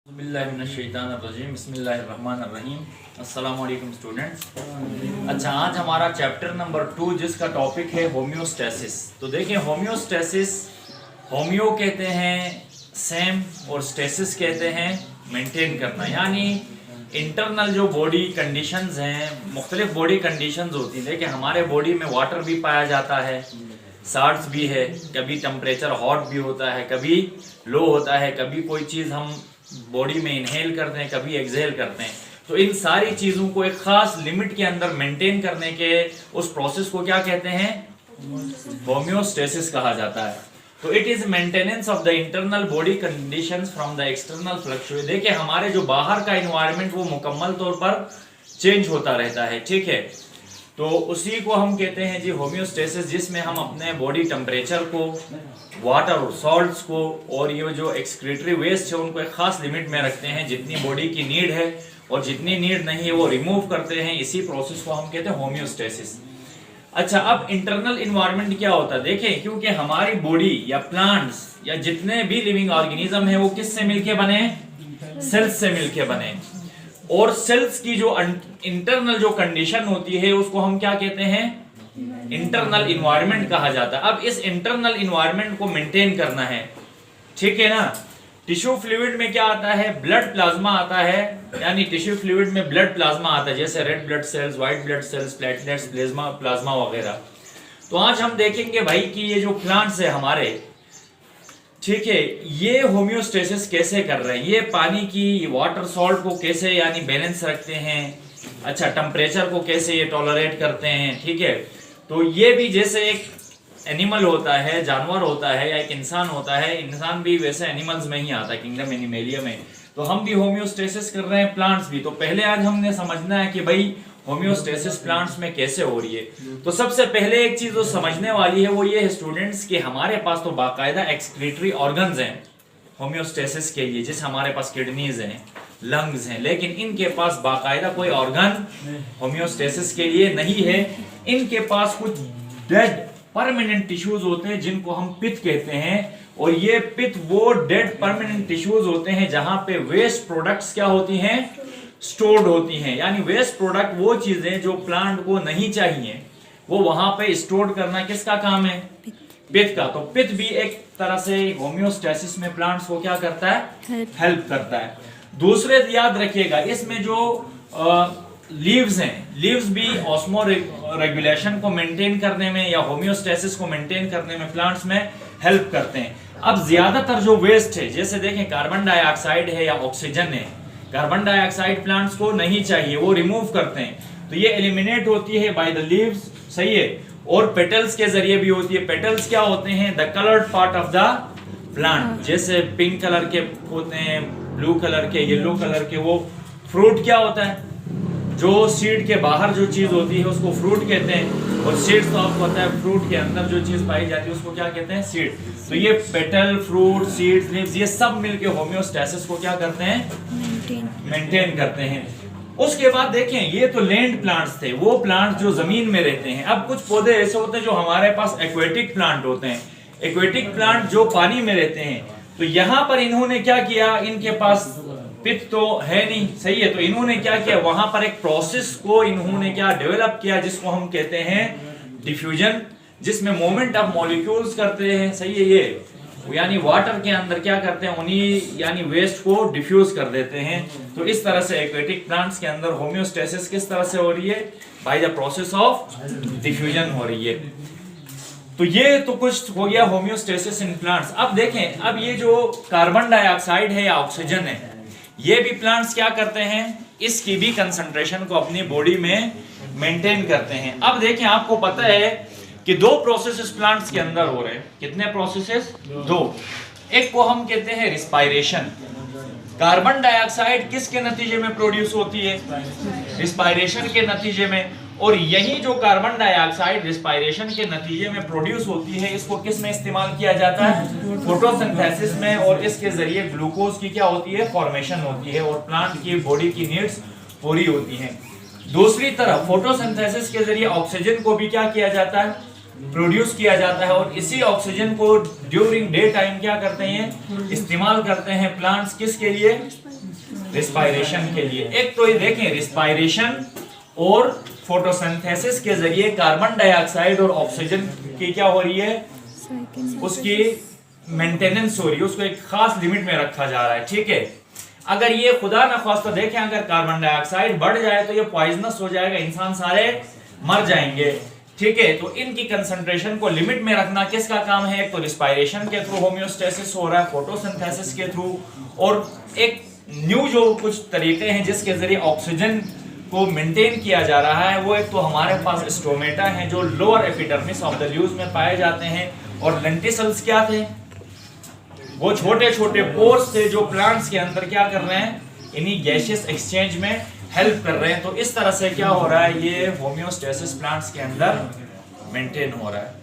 बिस्मिल्लाहिर्रहमानिर्रहीम। अस्सलाम वालेकुम स्टूडेंट्स। अच्छा, आज हमारा चैप्टर नंबर 2 जिसका टॉपिक है होम्योस्टेसिस। तो देखिए, होम्योस्टेसिस, होम्यो कहते हैं सेम और स्टेसिस कहते हैं मेंटेन करना, यानी इंटरनल जो बॉडी कंडीशंस हैं, मुख्तलिफ बॉडी कंडीशंस होती हैं। देखिए, हमारे बॉडी में वाटर भी पाया जाता है, साल्ट्स भी है, कभी टेम्परेचर हॉट भी होता है, कभी लो होता है, कभी कोई चीज़ हम बॉडी में इनहेल करते हैं, कभी एक्सहेल करते हैं। तो इन सारी चीज़ों को एक ख़ास लिमिट के अंदर मेंटेन करने के उस प्रोसेस को क्या कहते हैं? होम्योस्टेसिस कहा जाता है। तो it is maintenance of the internal body conditions from the external fluctuation. देखिए, हमारे जो बाहर का इन्वायरमेंट वो मुकम्मल तौर पर चेंज होता रहता है, ठीक है। तो उसी को हम कहते हैं जी होम्योस्टेसिस, जिसमें हम अपने बॉडी टेम्परेचर को, वाटर और सॉल्ट्स को और ये जो एक्सक्रीटरी वेस्ट है उनको एक खास लिमिट में रखते हैं। जितनी बॉडी की नीड है और जितनी नीड नहीं है वो रिमूव करते हैं। इसी प्रोसेस को हम कहते हैं होम्योस्टेसिस। अच्छा, अब इंटरनल इन्वायरमेंट क्या होता है? देखें, क्योंकि हमारी बॉडी या प्लांट्स या जितने भी लिविंग ऑर्गेनिज्म है वो किससे मिलके बने? सेल्स से मिलके बने। और सेल्स की जो इंटरनल जो कंडीशन होती है उसको हम क्या कहते हैं? इंटरनल इन्वायरमेंट कहा जाता है। अब इस इंटरनल इन्वायरमेंट को मेंटेन करना है, ठीक है ना। टिश्यू फ्लूइड में क्या आता है? ब्लड प्लाज्मा आता है, यानी टिश्यू फ्लूइड में ब्लड प्लाज्मा आता है, जैसे red blood cells, white blood cells, platelets, plasma वगैरह। तो आज हम देखेंगे भाई कि ये जो प्लांट्स है हमारे, ठीक है, ये होम्योस्टेसिस कैसे कर रहे हैं, ये पानी की वाटर सॉल्ट को कैसे यानी बैलेंस रखते हैं। अच्छा, टेम्परेचर को कैसे ये टॉलरेट करते हैं, ठीक है। तो ये भी जैसे एक एनिमल होता है, जानवर होता है, या एक इंसान होता है, इंसान भी वैसे एनिमल्स में ही आता है, किंगडम एनिमेलिया में। तो हम भी होम्योस्टेसिस कर रहे हैं, प्लांट्स भी। तो पहले आज हमने समझना है कि भाई होम्योस्टेसिस प्लांट्स में कैसे हो रही है। तो सबसे पहले एक चीज जो समझने वाली है वो ये है स्टूडेंट्स कि हमारे पास तो बाकायदा एक्सक्रीटरी ऑर्गन्स हैं होम्योस्टेसिस के लिए, जैसे हमारे पास किडनीज हैं, लंग्स हैं, लेकिन इनके पास बाकायदा कोई ऑर्गन होम्योस्टेसिस के लिए नहीं है। इनके पास कुछ डेड परमानेंट टिश्यूज होते हैं जिनको हम पित्त कहते हैं। और ये पित्त वो डेड परमानेंट टिश्यूज होते हैं जहां पे वेस्ट प्रोडक्ट्स क्या होती हैं? स्टोर्ड होती हैं। यानी वेस्ट प्रोडक्ट वो चीजें जो प्लांट को नहीं चाहिए वो वहां पे स्टोर करना किसका काम है? पित्त का। तो पित्त भी एक तरह से होम्योस्टेसिस में प्लांट्स को क्या करता है? हेल्प करता है। दूसरे याद रखिएगा, इसमें जो लीव्स हैं, लीव्स भी ऑस्मो रेगुलेशन को मेंटेन करने में या होम्योस्टेसिस को मेंटेन करने में प्लांट्स में हेल्प करते हैं। अब ज्यादातर जो वेस्ट है, जैसे देखें कार्बन डाइऑक्साइड है या ऑक्सीजन है, कार्बन डाइऑक्साइड प्लांट्स को नहीं चाहिए, वो रिमूव करते हैं। तो ये एलिमिनेट होती है बाय द लीव्स, सही है। और पेटल्स के जरिए भी होती है। पेटल्स क्या होते हैं? The coloured part of the plant, जैसे पिंक कलर के होते हैं, ब्लू कलर के, येलो कलर के। वो फ्रूट क्या होता है? जो सीड के बाहर जो चीज होती है उसको फ्रूट कहते हैं। और सीड्स तो आपको पता है, फ्रूट के अंदर जो चीज पाई जाती है उसको क्या कहते हैं? सीड। तो ये पेटल, फ्रूट, सीड्स, लीव्स, ये सब मिलके होम्योस्टेसिस को क्या करते हैं? मेंटेन करते हैं। उसके बाद देखें, ये तो लैंड प्लांट्स थे, वो प्लांट्स जो जमीन में रहते हैं। अब कुछ पौधे ऐसे होते हैं जो हमारे पास एक्वेटिक प्लांट होते हैं। एक्वेटिक प्लांट जो पानी में रहते हैं। तो यहां पर इन्होंने क्या किया? इनके पास पित्त तो है नहीं, सही है। तो इन्होंने क्या किया? वहां पर एक प्रोसेस को इन्होंने क्या डेवलप किया, जिसको हम कहते हैं डिफ्यूजन, जिसमें मूवमेंट ऑफ मॉलिक्यूल्स करते हैं, सही है। ये यानी वाटर के अंदर क्या करते हैं? उन्हीं यानी वेस्ट को डिफ्यूज कर देते हैं। तो इस तरह से एक्वेटिक प्लांट्स के अंदर होम्योस्टेसिस किस तरह से हो रही है? By the process of diffusion हो रही है। तो ये तो कुछ हो गया होम्योस्टेसिस इन प्लांट्स। अब देखें, अब ये जो कार्बन डाइऑक्साइड है या ऑक्सीजन है, ये भी प्लांट्स क्या करते हैं? इसकी भी कंसंट्रेशन को अपनी बॉडी में मेंटेन करते हैं। अब देखें, आपको पता है कि दो प्रोसेसेस प्लांट्स के अंदर हो रहे हैं। कितने प्रोसेसेस? दो। एक को हम कहते हैं रिस्पायरेशन। कार्बन डाइऑक्साइड किसके नतीजे में प्रोड्यूस होती है? रिस्पायरेशन के नतीजे में। और यही जो कार्बन डाइऑक्साइड रिस्पायरेशन के नतीजे में प्रोड्यूस होती है, इसको किस में इस्तेमाल किया जाता है? फोटोसिंथेसिस में। और इसके जरिए ग्लूकोज की क्या होती है? फॉर्मेशन होती है और प्लांट की बॉडी की नीड्स पूरी होती हैं। दूसरी तरफ फोटोसिंथेसिस के जरिए ऑक्सीजन को भी क्या किया जाता है? प्रोड्यूस किया जाता है। और इसी ऑक्सीजन को ड्यूरिंग डे टाइम क्या करते हैं? इस्तेमाल करते हैं प्लांट्स, किसके लिए? रिस्पायरेशन के लिए। एक तो ये देखें रिस्पायरेशन और फोटोसिंथेसिस के जरिए कार्बन डाइऑक्साइड और ऑक्सीजन की क्या हो रही है, उसकी मेंटेनेंस हो रही है, उसको एक खास लिमिट में रखा जा रहा है, ठीक है। अगर ये खुदा न खास्ता देखें अगर कार्बन डाइऑक्साइड बढ़ जाए तो ये पॉइजनस हो जाएगा, इंसान सारे मर जाएंगे, ठीक है। तो इनकी कंसंट्रेशन को लिमिट में रखना किसका काम है, एक तो रिस्पायरेशन के थ्रू होम्योस्टेसिस हो रहा है, फोटोसिंथेसिस के थ्रू, और एक न्यू जो कुछ तरीके हैं जिसके जरिए ऑक्सीजन को मेंटेन किया जा रहा है, वो एक तो हमारे पास स्टोमेटा हैं जो लोअर एपिडर्मिस ऑफ द ल्यूज में पाए जाते हैं, और लेंटिसल्स क्या थे, वो छोटे छोटे पोर्स थे जो प्लांट्स के अंदर क्या कर रहे हैं, इन्हीं गैसियस एक्सचेंज में हेल्प कर रहे हैं। तो इस तरह से क्या हो रहा है, ये होम्योस्टेसिस प्लांट्स के अंदर मेंटेन हो रहा है।